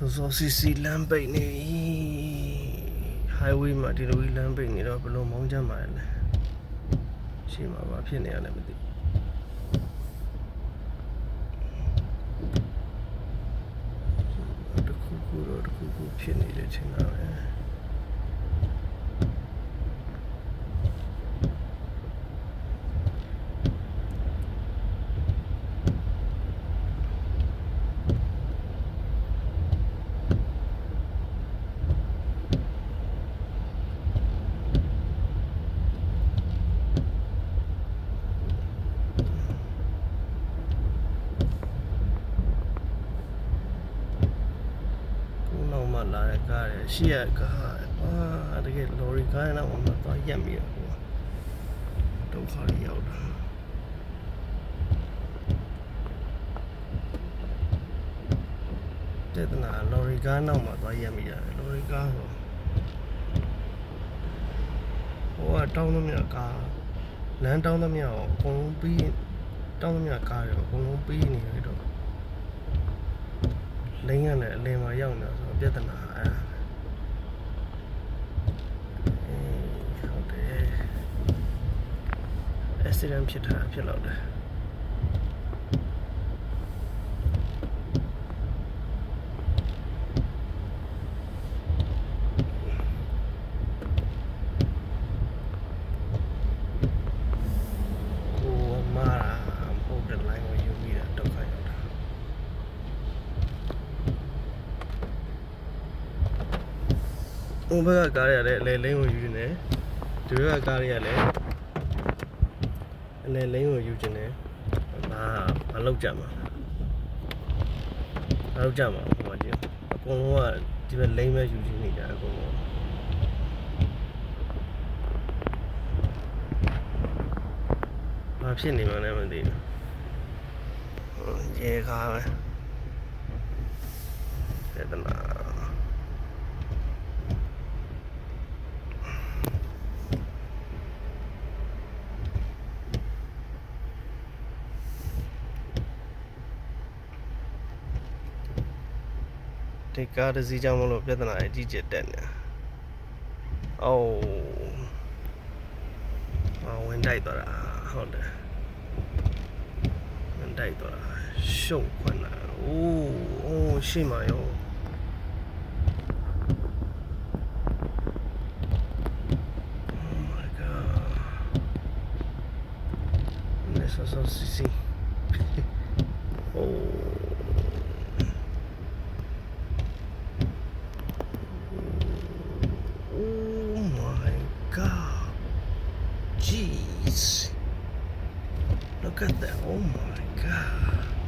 စောစီစီလမ်းပိတ်နေပြီ highway မှာဒီလိုကြီးလမ်းပိတ်နေတော့ဘယ်လိုမောင်းကြမှာလဲရှေ့မှာဘာဖြစ်နေရလဲမသိတခုခုဖြစ်နေတယ်ထင်တာပဲလာတဲ့ကားရရှိရကားတကယ်လော်ရီကားနဲ့တော့သွားရက်မိရပေါ့ဒုက္ခတွေရောက်တာတဲ့တနာလော်ရီကားနောက်မှာသွားရက်မိရတယ်လော်ရီကားဆိုဟိုကတောင်းသမျှကားလမ်းတောင်းသမျှကိုအကုန်လုံးပြီးတောင်းသမျှကားတွေအကုန်လုံးပြီးနေရတော့လိမ့်ရနဲ့အလင်းမှာရောက်နေတာဆိုတော့ပြဿနာဟုတ်တယ် accident ဖြစ်တာဖြစ်တော့တယ်ဟိုဘက်ကကားတွေကလည်းအလဲလိမ့်ကိုယူနေဒီဘက်ကကားတွေကလည်းအလဲလိမ့်ကိုယူနေမလောက်ကြမှာဟိုမှာကြည့်အကုန်လုံးကဒီဘက်လိမ့်ပဲယူနေကြအကုန်လုံးဘာဖြစ်နေမှန်းလည်းမသိဘူးရေကားပဲပြဿနာဒီကားတစ်စီးကြောင့်မလို့ပြဿနာအကြီးကျယ်တက်နေ။အိုးဝင်တိုက်သွားတာဟုတ်တယ်။ဝင်တိုက်သွားတာရှုံခွန်းလာ။အိုးရှေ့မှာရောSo see. Oh my God. Jeez. Look at that. Oh my God.